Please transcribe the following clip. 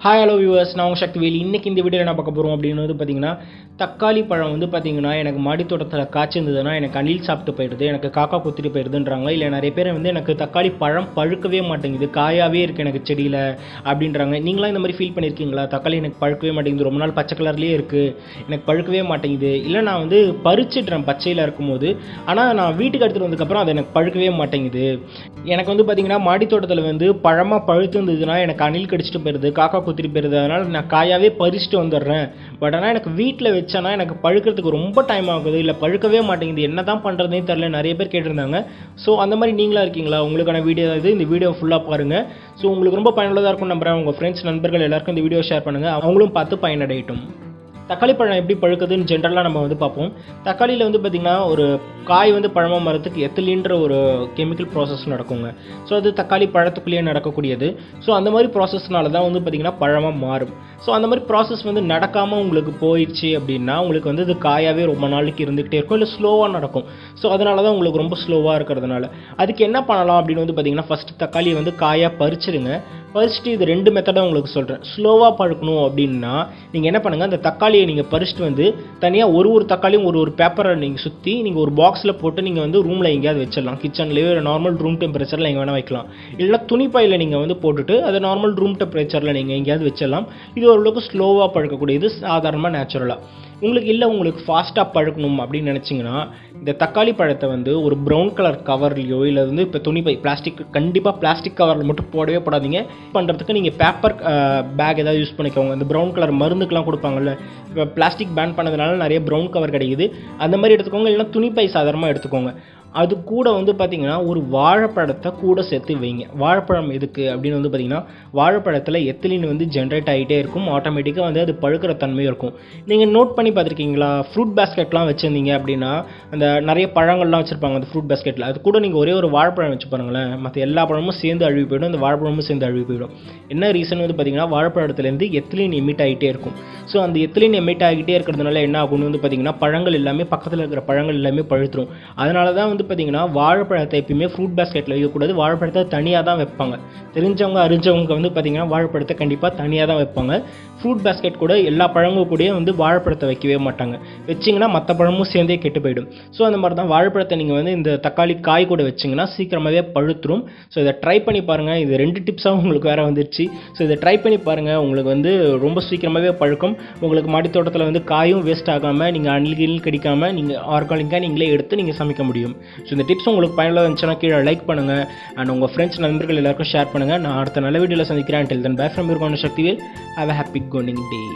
Hi hello viewers, நான் உங்கள் சக்திவேல். இன்றைக்கி இந்த வீடியோவில் என்ன பார்க்க போகிறோம் அப்படின்னு பார்த்தீங்கன்னா, தக்காளி பழம் பார்த்தீங்கன்னா எனக்கு மாடித்தோட்டத்தில் காய்ச்சிருந்ததுன்னா எனக்கு அணில் சாப்பிட்டு போயிடுது, எனக்கு காக்கா குத்திட்டு போயிடுதுன்றாங்க. இல்லை நிறைய பேர் எனக்கு தக்காளி பழம் பழுக்கவே மாட்டேங்குது, காயாகவே இருக்குது எனக்கு செடியில் அப்படின்றாங்க. நீங்களாம் இந்த மாதிரி ஃபீல் பண்ணியிருக்கீங்களா? தக்காளி எனக்கு பழுக்கவே மாட்டேங்குது, ரொம்ப நாள் பச்சை கலர்லேயே இருக்குது, எனக்கு பழுக்கவே மாட்டேங்குது. இல்லை நான் பறிச்சிடுறேன் பச்சையில் இருக்கும்போது, ஆனால் நான் வீட்டுக்கு எடுத்துகிட்டு வந்ததுக்கப்புறம் அது எனக்கு பழுக்கவே மாட்டேங்குது. எனக்கு பார்த்தீங்கன்னா மாடித்தோட்டத்தில் பழமாக பழுத்து இருந்ததுன்னா எனக்கு அணில் கடிச்சிட்டு போயிடுது, காக்கா குத்திட்டு போயிடுது. அதனால் நான் காயாகவே பறிச்சுட்டு வந்துடுறேன். பட் ஆனால் எனக்கு வீட்டில் வச்சேன்னா எனக்கு பழுக்கிறதுக்கு ரொம்ப டைம் ஆகுது, இல்லை பழுக்கவே மாட்டேங்குது, என்ன தான் பண்ணுறதுனே தெரில. நிறைய பேர் கேட்டிருந்தாங்க. ஸோ அந்த மாதிரி நீங்களாக இருக்கீங்களா? உங்களுக்கான வீடியோ இந்த வீடியோ ஃபுல்லாக பாருங்கள். ஸோ உங்களுக்கு ரொம்ப பயனுள்ளதாக இருக்கும் நம்புறேன். உங்கள் ஃப்ரெண்ட்ஸ் நண்பர்கள் எல்லாருக்கும் இந்த வீடியோ ஷேர் பண்ணுங்கள், அவங்களும் பார்த்து பயனடையட்டும். தக்காளி பழம் எப்படி பழுக்குதுன்னு ஜென்ரலாக நம்ம பார்ப்போம். தக்காளியில் பார்த்திங்கன்னா ஒரு காய் பழமாக மரத்துக்கு எத்திலின்ற ஒரு கெமிக்கல் ப்ராசஸ் நடக்குங்க. ஸோ அது தக்காளி பழத்துக்குள்ளேயே நடக்கக்கூடியது. ஸோ அந்த மாதிரி ப்ராசஸ்னால தான் பார்த்திங்கன்னா பழமாக மாறும். ஸோ அந்த மாதிரி ப்ராசஸ் நடக்காமல் உங்களுக்கு போயிடுச்சு அப்படின்னா உங்களுக்கு இது காயாகவே ரொம்ப நாளைக்கு இருந்துக்கிட்டே இருக்கும், இல்லை ஸ்லோவாக நடக்கும். ஸோ அதனால தான் உங்களுக்கு ரொம்ப ஸ்லோவாக இருக்கிறதுனால அதுக்கு என்ன பண்ணலாம் அப்படின்னு பார்த்திங்கன்னா, ஃபஸ்ட்டு தக்காளியை காயாக பறிச்சிடுங்க. பறிச்சுட்டு இது 2 மெத்தடாக உங்களுக்கு சொல்கிறேன். ஸ்லோவாக பழுக்கணும் அப்படின்னா நீங்கள் என்ன பண்ணுங்கள், அந்த தக்காளியை நீங்கள் பறிச்சுட்டு தனியாக ஒரு தக்காளியும் ஒரு பேப்பரை நீங்கள் சுற்றி நீங்கள் ஒரு பாக்ஸில் போட்டு நீங்கள் ரூமில் எங்கேயாவது வச்சிடலாம். கிச்சன்லேயே நார்மல் ரூம் டெம்பரேச்சரில் எங்கே வேணால் வைக்கலாம். இல்லைனா துணிப்பையில் நீங்கள் போட்டுட்டு அதை நார்மல் ரூம் டெம்பரேச்சரில் நீங்கள் எங்கேயாவது வச்சிடலாம். இது ஓரளவுக்கு ஸ்லோவாக பழுக்கக்கூடியது, சாதாரணமாக நேச்சுரலாக. உங்களுக்கு ஃபாஸ்ட்டாக பழுக்கணும் அப்படின்னு நினச்சிங்கன்னா இந்த தக்காளி பழத்தை ஒரு ப்ரௌன் கலர் கவர்லையோ இல்லை இப்போ துணிப்பை கண்டிப்பாக பிளாஸ்டிக் கவரில் மட்டும் போடவே போடாதீங்க. பண்ணுறதுக்கு நீங்கள் பேப்பர் பேக் ஏதாவது யூஸ் பண்ணிக்கோங்க. இந்த ப்ரௌன் கலர் மருந்துக்கெலாம் கொடுப்பாங்கல்ல, இப்போ பிளாஸ்டிக் பேன் பண்ணதுனால நிறைய ப்ரௌன் கவர் கிடைக்குது, அந்த மாதிரி எடுத்துக்கோங்க. இல்லைனா துணிப்பை சாதாரணமாக எடுத்துக்கோங்க. அது கூட பார்த்திங்கன்னா ஒரு வாழைப்பழத்தை கூட சேர்த்து வைங்க. வாழைப்பழம் எதுக்கு அப்படின்னு பார்த்திங்கன்னா, வாழைப்பழத்தில் எத்திலின் ஜென்ரேட் ஆகிட்டே இருக்கும், ஆட்டோமேட்டிக்காக அது பழுக்கிற தன்மையும் இருக்கும். நீங்கள் நோட் பண்ணி பார்த்துருக்கீங்களா? ஃப்ரூட் பேஸ்கெட்லாம் வச்சுருந்தீங்க அப்படின்னா அந்த நிறைய பழங்கள்லாம் வச்சுருப்பாங்க அந்த ஃப்ரூட் பேஸ்கெட்டில். அது கூட நீங்கள் ஒரே ஒரு வாழைப்பழம் வச்சு பாருங்களேன், மற்ற எல்லா பழமும் சேர்ந்து அழுவி போயிடும், அந்த வாழைப்பழமும் சேர்ந்து அழுவி போயிடும். என்ன ரீசன் பார்த்திங்கன்னா, வாழைப்பழத்துலேருந்து எத்திலின் எமிட் ஆகிட்டே இருக்கும். ஸோ அந்த எத்திலின் எமிட் ஆகிட்டே இருக்கிறதுனால என்ன ஆகும்னு பார்த்திங்கன்னா, பழங்கள் எல்லாமே பக்கத்தில் இருக்கிற பழங்கள் எல்லாமே பழுத்துரும். அதனால தான் பார்த்திங்கன்னா வாழைப்பழத்தை எப்பயுமே ஃப்ரூட் பேஸ்கெட்டில் வைக்கக்கூடாது, வாழைப்பழத்தை தனியாக தான் வைப்பாங்க. தெரிஞ்சவங்க அறிஞ்சவங்க பார்த்திங்கன்னா வாழைப்பழத்தை கண்டிப்பாக தனியாக தான் வைப்பாங்க. ஃப்ரூட் பேஸ்கெட் கூட எல்லா பழங்களும் கூட வாழைப்பழத்தை வைக்கவே மாட்டாங்க. வச்சிங்கன்னா மற்ற பழமும் சேர்ந்தே கெட்டு போயிடும். ஸோ அந்த மாதிரி தான் வாழைப்பழத்தை நீங்கள் இந்த தக்காளி காய் கூட வச்சிங்கன்னா சீக்கிரமாகவே பழுத்துரும். ஸோ இதை ட்ரை பண்ணி பாருங்கள். இது 2 டிப்ஸாக உங்களுக்கு வேறு வந்துருச்சு. ஸோ இதை ட்ரை பண்ணி பாருங்கள், உங்களுக்கு ரொம்ப சீக்கிரமாகவே பழுக்கும். உங்களுக்கு மாடித்தோட்டத்தில் காயும் வேஸ்ட் ஆகாமல், நீங்கள் அணில் கடிக்காமல், நீங்கள் ஆர்கானிக்காக நீங்களே எடுத்து நீங்கள் சமைக்க முடியும். ஸோ இந்த டிப்ஸ் உங்களுக்கு பயனுள்ளதாக இருந்துச்சுன்னா கீழே லைக் பண்ணுங்கள், அண்ட் உங்கள் ஃப்ரெண்ட்ஸ் நண்பர்கள் எல்லாருக்கும் ஷேர் பண்ணுங்கள். நான் அடுத்த நல்ல வீடியோவில் சந்திக்கிறேன். Until then, bye from your Sakthivel. Have a happy gardening day.